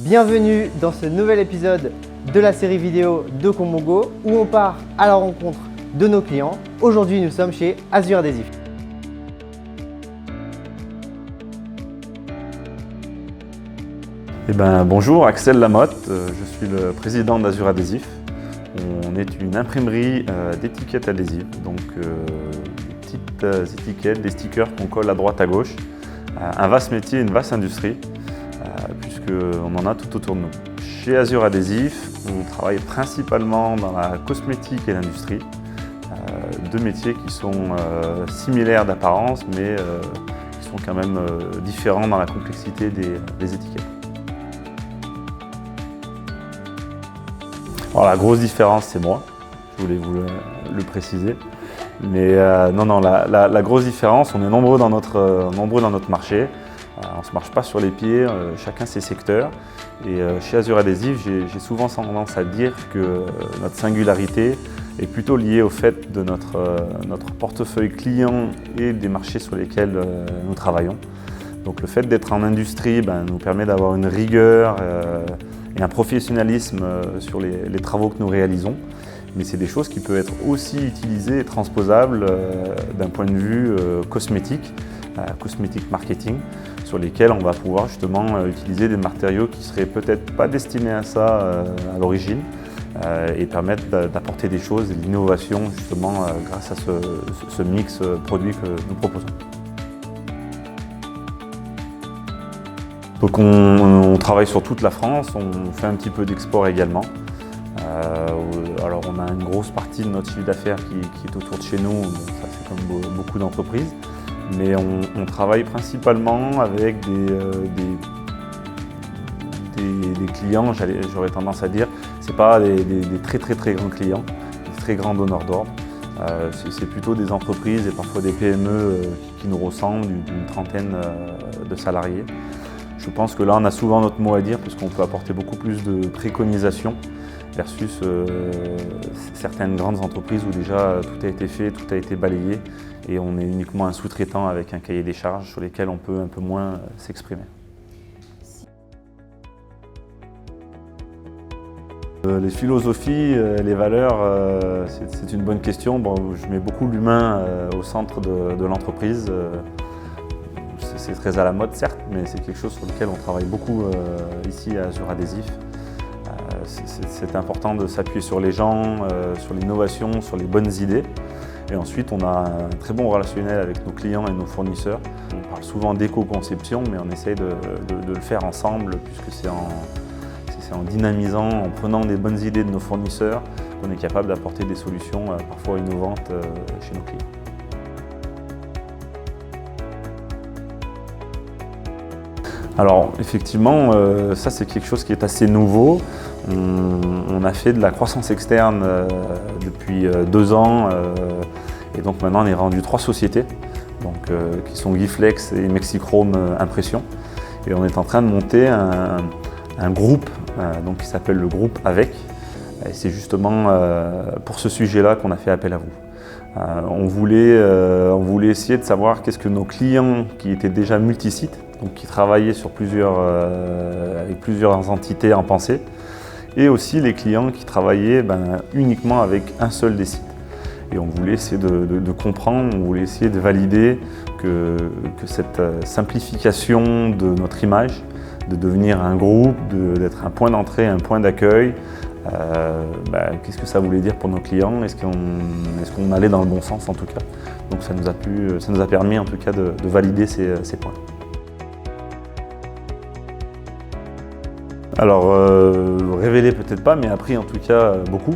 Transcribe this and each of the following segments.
Bienvenue dans ce nouvel épisode de la série vidéo de Combogo où on part à la rencontre de nos clients. Aujourd'hui, nous sommes chez Azur Adhésif. Bonjour, Axel Lamotte, je suis le président d'Azur Adhésif. On est une imprimerie d'étiquettes adhésives, donc des petites étiquettes, des stickers qu'on colle à droite à gauche. Un vaste métier, une vaste industrie, puisqu'on en a tout autour de nous. Chez Azur Adhésif, on travaille principalement dans la cosmétique et l'industrie, deux métiers qui sont similaires d'apparence, mais qui sont quand même différents dans la complexité des étiquettes. Alors, la grosse différence, c'est moi, je voulais vous le préciser. Mais la grosse différence, on est nombreux dans notre marché. On ne se marche pas sur les pieds, chacun ses secteurs. Et chez Azur Adhésif, j'ai souvent tendance à dire que notre singularité est plutôt liée au fait de notre portefeuille client et des marchés sur lesquels nous travaillons. Donc le fait d'être en industrie nous permet d'avoir une rigueur et un professionnalisme sur les travaux que nous réalisons. Mais c'est des choses qui peuvent être aussi utilisées et transposables d'un point de vue cosmétique marketing, sur lesquels on va pouvoir justement utiliser des matériaux qui ne seraient peut-être pas destinés à ça à l'origine et permettre d'apporter des choses et de l'innovation justement grâce à ce mix produit que nous proposons. Donc on travaille sur toute la France, on fait un petit peu d'export également. Alors on a une grosse partie de notre chiffre d'affaires qui est autour de chez nous, donc ça c'est comme beaucoup d'entreprises. Mais on travaille principalement avec des clients, j'aurais tendance à dire, c'est pas des très grands clients, des très grands donneurs d'ordre. C'est plutôt des entreprises et parfois des PME qui nous ressemblent, d'une trentaine de salariés. Je pense que là, on a souvent notre mot à dire parce qu'on peut apporter beaucoup plus de préconisations versus certaines grandes entreprises où déjà tout a été fait, tout a été balayé et on est uniquement un sous-traitant avec un cahier des charges sur lesquels on peut un peu moins s'exprimer. Les philosophies, les valeurs, c'est une bonne question. Bon, je mets beaucoup l'humain au centre de l'entreprise. C'est très à la mode certes, mais c'est quelque chose sur lequel on travaille beaucoup ici à Azur Adhésif. C'est important de s'appuyer sur les gens, sur l'innovation, sur les bonnes idées. Et ensuite, on a un très bon relationnel avec nos clients et nos fournisseurs. On parle souvent d'éco-conception, mais on essaye de le faire ensemble, puisque c'est en dynamisant, en prenant des bonnes idées de nos fournisseurs, qu'on est capable d'apporter des solutions parfois innovantes chez nos clients. Alors effectivement, ça c'est quelque chose qui est assez nouveau. On a fait de la croissance externe depuis 2 ans et donc maintenant on est rendu 3 sociétés qui sont Giflex et Mexichrome Impression. Et on est en train de monter un groupe qui s'appelle le groupe Avec. Et c'est justement pour ce sujet-là qu'on a fait appel à vous. On voulait essayer de savoir qu'est-ce que nos clients qui étaient déjà multisites, donc qui travaillaient sur avec plusieurs entités en pensée, et aussi les clients qui travaillaient uniquement avec un seul des sites. Et on voulait essayer de comprendre, on voulait essayer de valider que cette simplification de notre image, de devenir un groupe, d'être un point d'entrée, un point d'accueil, qu'est-ce que ça voulait dire pour nos clients? Est-ce qu'on allait dans le bon sens en tout cas? Donc ça nous a permis en tout cas de valider ces points. Alors, révéler peut-être pas, mais appris en tout cas beaucoup.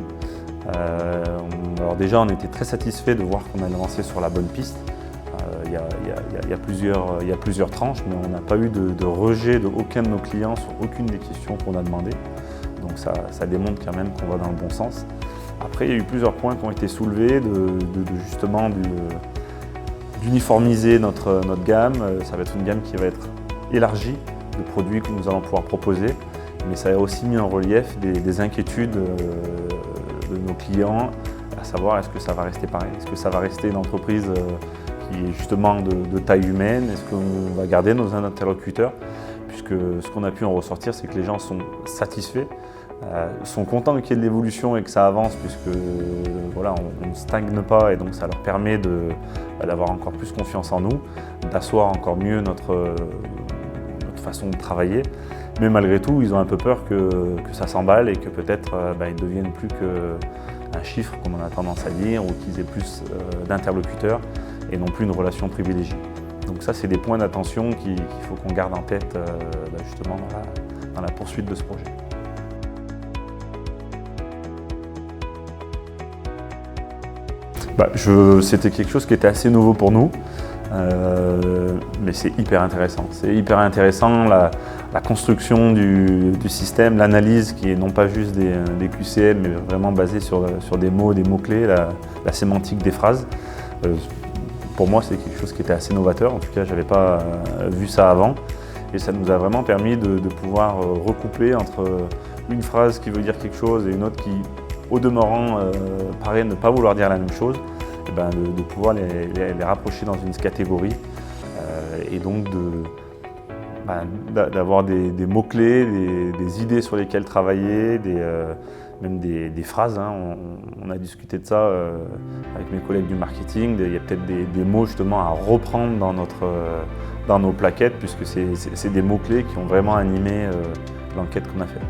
Alors déjà, on était très satisfait de voir qu'on a avancé sur la bonne piste. Il y a plusieurs tranches, mais on n'a pas eu de rejet de aucun de nos clients sur aucune des questions qu'on a demandées. Donc ça démontre quand même qu'on va dans le bon sens. Après, il y a eu plusieurs points qui ont été soulevés, justement d'uniformiser notre gamme. Ça va être une gamme qui va être élargie de produits que nous allons pouvoir proposer. Mais ça a aussi mis en relief des inquiétudes de nos clients, à savoir est-ce que ça va rester pareil? Est-ce que ça va rester une entreprise qui est justement de taille humaine? Est-ce qu'on va garder nos interlocuteurs? Puisque ce qu'on a pu en ressortir, c'est que les gens sont satisfaits, sont contents qu'il y ait de l'évolution et que ça avance, puisque voilà, on ne stagne pas et donc ça leur permet d'avoir encore plus confiance en nous, d'asseoir encore mieux notre façon de travailler. Mais malgré tout, ils ont un peu peur que ça s'emballe et que peut-être ils ne deviennent plus qu'un chiffre, comme on a tendance à dire, ou qu'ils aient plus d'interlocuteurs et non plus une relation privilégiée. Donc ça, c'est des points d'attention qu'il faut qu'on garde en tête justement dans la poursuite de ce projet. C'était quelque chose qui était assez nouveau pour nous, mais c'est hyper intéressant. C'est hyper intéressant la construction du système, l'analyse qui est non pas juste des QCM, mais vraiment basée sur des mots, des mots-clés, la sémantique des phrases. Pour moi, c'est quelque chose qui était assez novateur. En tout cas, je n'avais pas vu ça avant. Et ça nous a vraiment permis de pouvoir recoupler entre une phrase qui veut dire quelque chose et une autre qui, au demeurant, paraît ne pas vouloir dire la même chose, et de pouvoir les rapprocher dans une catégorie et donc d'avoir des mots-clés, des idées sur lesquelles travailler, même des phrases. Hein. On a discuté de ça avec mes collègues du marketing. Il y a peut-être des mots justement à reprendre dans nos plaquettes, puisque c'est des mots-clés qui ont vraiment animé l'enquête qu'on a faite.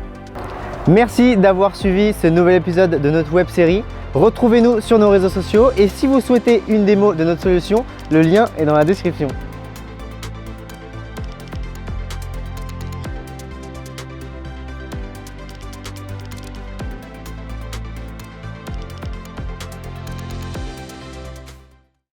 Merci d'avoir suivi ce nouvel épisode de notre web série. Retrouvez-nous sur nos réseaux sociaux et si vous souhaitez une démo de notre solution, le lien est dans la description.